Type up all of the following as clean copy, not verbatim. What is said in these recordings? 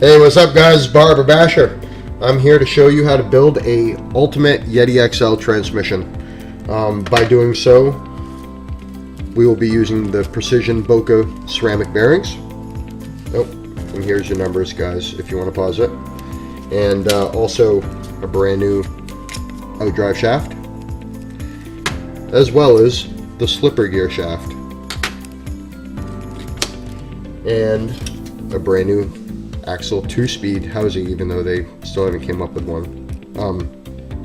Hey, what's up guys? Barber Basher. I'm here to show you how to build a ultimate Yeti XL transmission. By doing so, we will be using the precision Boca ceramic bearings. Oh, and here's your numbers guys if you want to pause it. And also a brand new outdrive shaft, as well as the slipper gear shaft. And a brand new Axial 2-speed housing, even though they still haven't came up with one.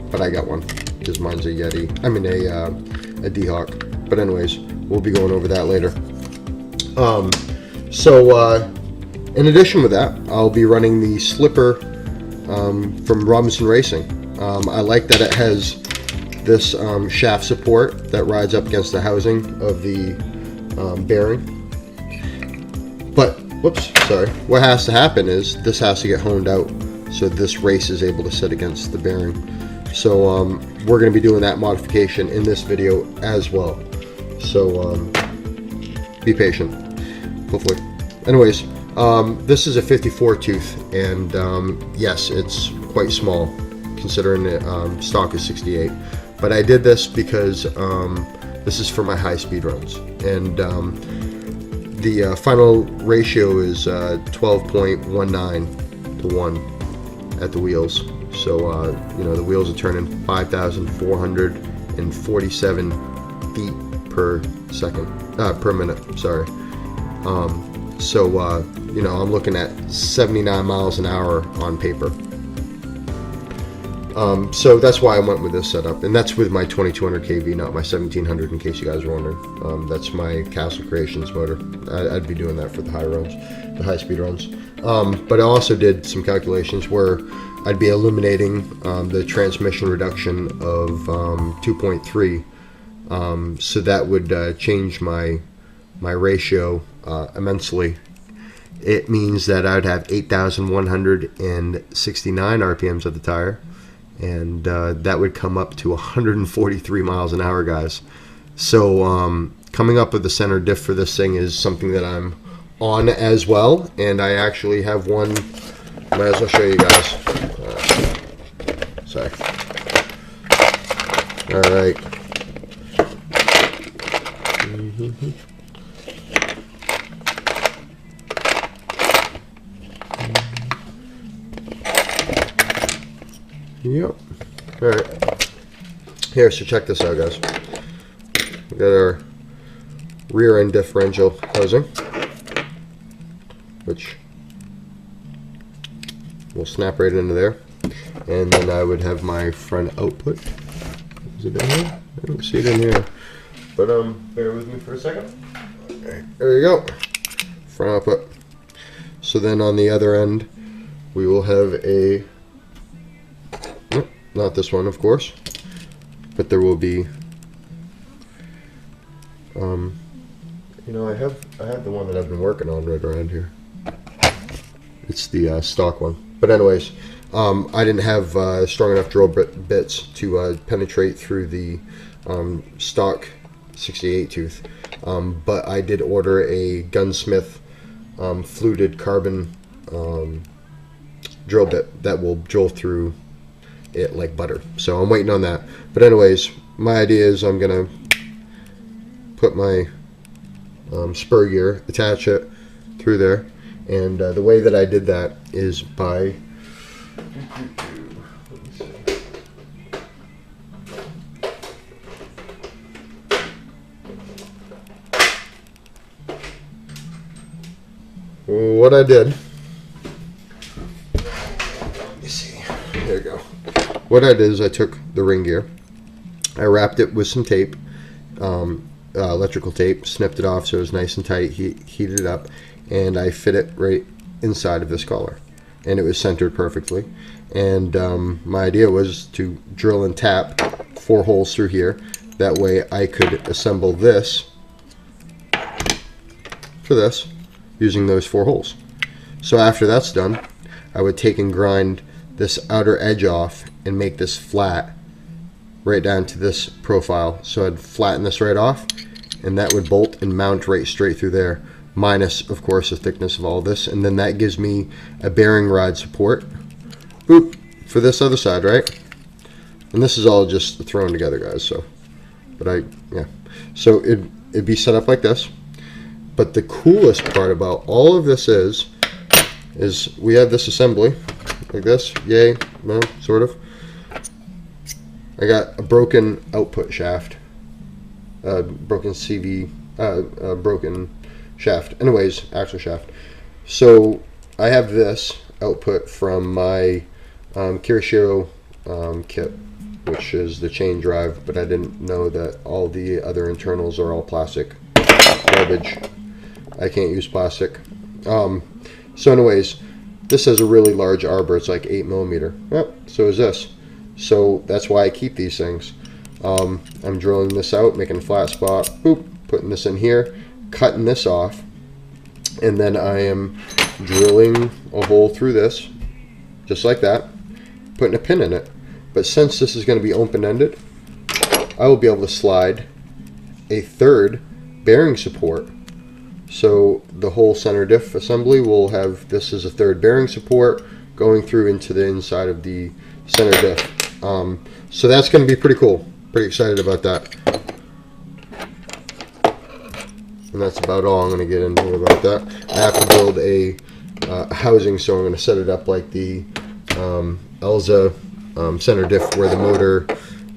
But I got one because mine's a Yeti. I mean a D-Hawk. But anyways, we'll be going over that later. In addition with that, I'll be running the slipper from Robinson Racing. I like that it has this shaft support that rides up against the housing of the bearing. But whoops, sorry. What has to happen is this has to get honed out so this race is able to sit against the bearing. So we're going to be doing that modification in this video as well. So be patient, hopefully. Anyways, this is a 54 tooth, and yes, it's quite small considering the stock is 68. But I did this because this is for my high speed runs, and the final ratio is 12.19 to 1 at the wheels. So you know, the wheels are turning 5,447 feet per second, per minute. Sorry. You know, I'm looking at 79 miles an hour on paper. So that's why I went with this setup, and that's with my 2200 kV, not my 1700, in case you guys were wondering. That's my Castle Creations motor. I'd be doing that for the high runs, the high speed runs. But I also did some calculations where I'd be eliminating the transmission reduction of 2.3, so that would change my ratio immensely. It means that I'd have 8,169 RPMs of the tire, and that would come up to 143 miles an hour, guys. So coming up with the center diff for this thing is something that I'm on as well, and I actually have one. Might as well show you guys. Sorry. All right. Yep. Alright. Here, so check this out, guys. We got our rear end differential housing, which will snap right into there. And then I would have my front output. Is it in here? I don't see it in here. But bear with me for a second. Alright, there you go. Front output. So then on the other end, we will have a, not this one, of course, but there will be, you know, I have the one that I've been working on right around here. It's the stock one. But anyways, I didn't have strong enough drill bits to penetrate through the stock 68 tooth, but I did order a gunsmith fluted carbon drill bit that will drill through it like butter. So I'm waiting on that. But anyways, my idea is I'm gonna put my spur gear, attach it through there, and the way that I did that is by what I did. There you go. What I did is I took the ring gear, I wrapped it with some tape, electrical tape, snipped it off so it was nice and tight, heated it up, and I fit it right inside of this collar, and it was centered perfectly. And my idea was to drill and tap 4 holes through here. That way I could assemble this for this using those 4 holes. So after that's done, I would take and grind this outer edge off and make this flat right down to this profile. So I'd flatten this right off, and that would bolt and mount right straight through there. minus, of course, the thickness of all this. And then that gives me a bearing rod support, boop, for this other side, right? And this is all just thrown together, guys. So, but yeah. So it'd be set up like this. But the coolest part about all of this is we have this assembly like this. Yay, no, sort of. I got a broken output shaft, broken CV, broken shaft. Anyways, axle shaft. So I have this output from my Kirishiro kit, which is the chain drive, but I didn't know that all the other internals are all plastic garbage. I can't use plastic. So anyways, this has a really large arbor. It's like 8mm. Yep, so is this. So that's why I keep these things. I'm drilling this out, making a flat spot, boop, putting this in here, cutting this off, and then I am drilling a hole through this, just like that, putting a pin in it. But since this is going to be open-ended, I will be able to slide a third bearing support. So the whole center diff assembly will have this as a third bearing support going through into the inside of the center diff. So that's going to be pretty cool. Pretty excited about that. And that's about all I'm going to get into about that. I have to build a housing, so I'm going to set it up like the Elza center diff, where the motor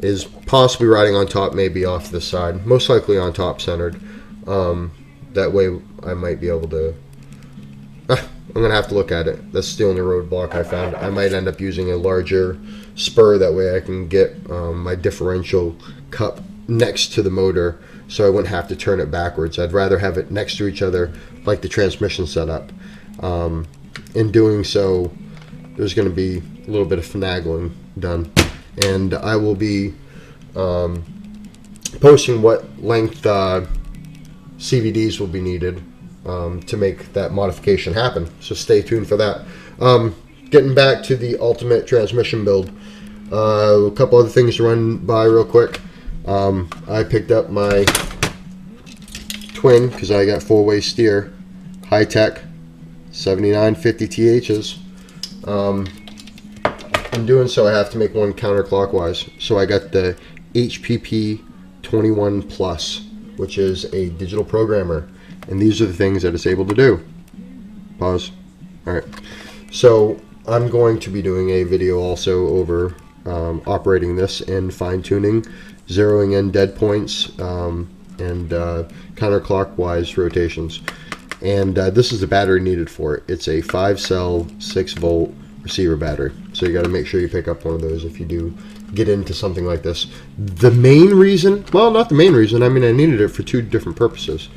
is possibly riding on top, maybe off the side, most likely on top centered. That way I might be able to, I'm going to have to look at it. That's the only roadblock I found. I might end up using a larger spur, that way I can get my differential cup next to the motor, so I wouldn't have to turn it backwards. I'd rather have it next to each other like the transmission setup. In doing so, there's going to be a little bit of finagling done, and I will be posting what length CVDs will be needed to make that modification happen, so stay tuned for that. Getting back to the ultimate transmission build, a couple other things to run by real quick. I picked up my twin, because I got 4-way steer, high-tech 7950 THs. In doing so, I have to make one counterclockwise, so I got the HPP 21 Plus, which is a digital programmer, and these are the things that it's able to do. Pause. Alright, so I'm going to be doing a video also over operating this and fine-tuning, zeroing in dead points, and counterclockwise rotations. And this is the battery needed for it. It's a 5-cell 6-volt receiver battery, so you got to make sure you pick up one of those if you do get into something like this. The main reason, well, not the main reason, I mean, I needed it for two different purposes.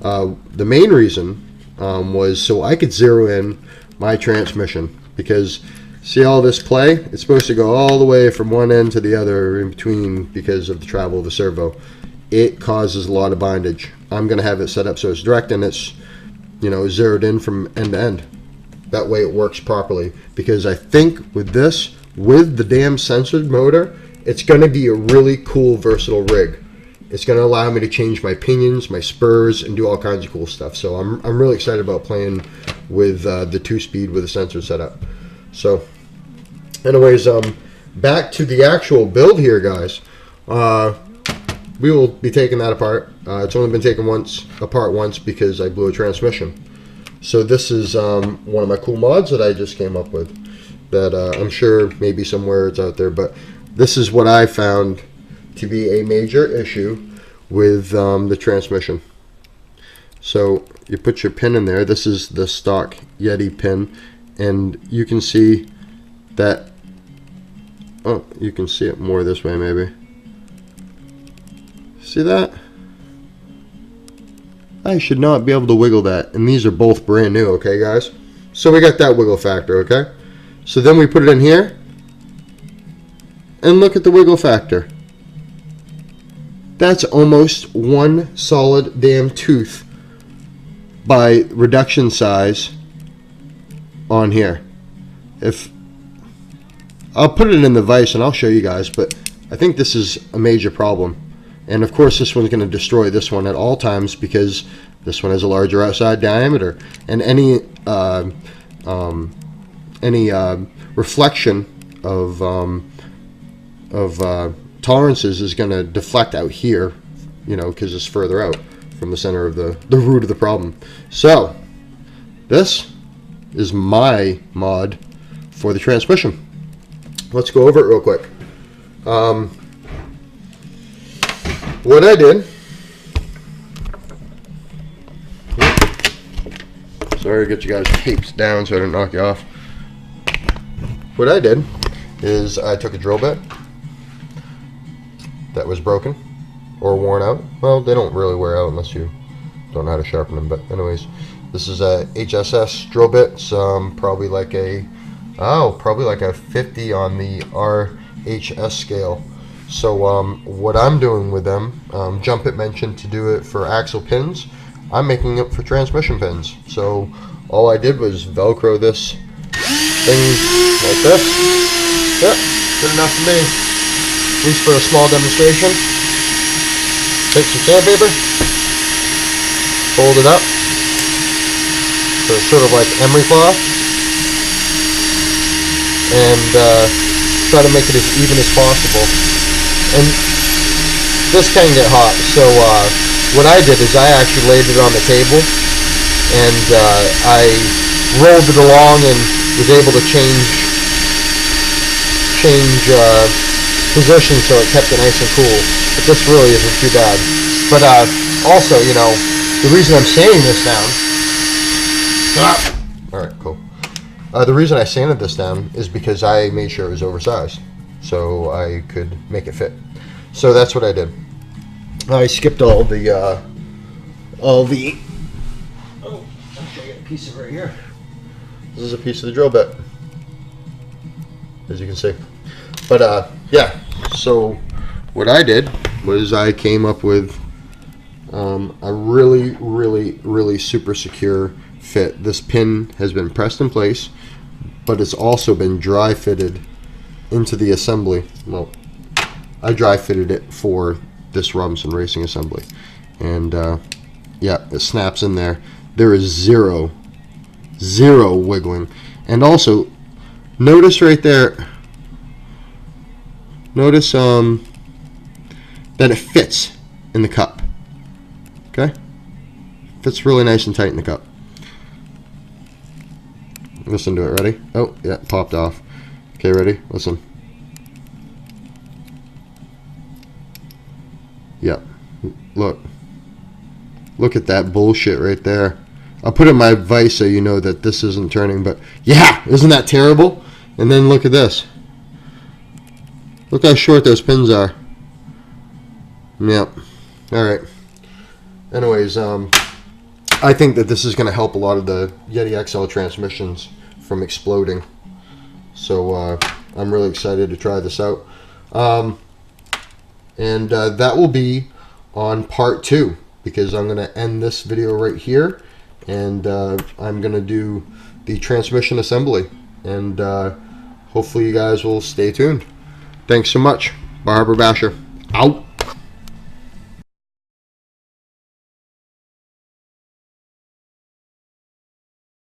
The main reason was so I could zero in my transmission, because see all this play, it's supposed to go all the way from one end to the other in between because of the travel of the servo. It causes a lot of bindage. I'm going to have it set up so it's direct and it's, you know, zeroed in from end to end. That way it works properly, because I think with this, with the damn censored motor, it's going to be a really cool versatile rig. It's going to allow me to change my pinions, my spurs, and do all kinds of cool stuff. So I'm really excited about playing with the 2-speed with a sensor setup. So anyways, back to the actual build here, guys. We will be taking that apart. It's only been taken apart once because I blew a transmission. So this is one of my cool mods that I just came up with, that I'm sure maybe somewhere it's out there, but this is what I found to be a major issue with the transmission. So you put your pin in there. This is the stock Yeti pin, and you can see that, oh, you can see it more this way maybe. See that? I should not be able to wiggle that, and these are both brand new, okay guys? So we got that wiggle factor, okay? So then we put it in here, and look at the wiggle factor. That's almost one solid damn tooth by reduction size on here. If I'll put it in the vise and I'll show you guys, but I think this is a major problem. And of course this one's going to destroy this one at all times, because This one has a larger outside diameter, and any reflection of tolerances is going to deflect out here, because it's further out from the center of the root of the problem. So this is my mod for the transmission. Let's go over it real quick. What I did, sorry to get you guys taped down so I didn't knock you off. What I did is I took a drill bit that was broken or worn out. Well, they don't really wear out unless you don't know how to sharpen them, but anyways, this is a HSS drill bit. It's probably like a 50 on the RHS scale. So what I'm doing with them, Jump It mentioned to do it for axle pins. I'm making it for transmission pins. So all I did was Velcro this thing like this. Yep, good enough for me. At least for a small demonstration. Take some sandpaper, fold it up, so it's sort of like emery cloth, and try to make it as even as possible. And this can get hot, so what I did is I actually laid it on the table, and I rolled it along and was able to change position so it kept it nice and cool. But this really isn't too bad. But also, the reason I'm sanding this down. All right, cool. The reason I sanded this down is because I made sure it was oversized, so I could make it fit. So that's what I did. I skipped all the. Oh, actually, I got a piece of it right here. This is a piece of the drill bit, as you can see. But yeah. So what I did was I came up with a really super secure fit. This pin has been pressed in place, but it's also been dry fitted into the assembly. Well, I dry fitted it for this Robinson Racing assembly, and yeah, it snaps in there. There is zero wiggling. And also notice right there, notice that it fits in the cup. Okay, fits really nice and tight in the cup. Listen to it. Ready? Oh yeah, it popped off. Okay, ready? Listen. Yep. Look at that bullshit right there. I'll put it in my vise so you know that this isn't turning, but yeah, isn't that terrible? And then look at this. Look how short those pins are. Yep. Alright. Anyways, I think that this is going to help a lot of the Yeti XL transmissions from exploding. So I'm really excited to try this out. And that will be on part 2, because I'm going to end this video right here, and I'm going to do the transmission assembly, and hopefully you guys will stay tuned. Thanks so much. Barber Basher out.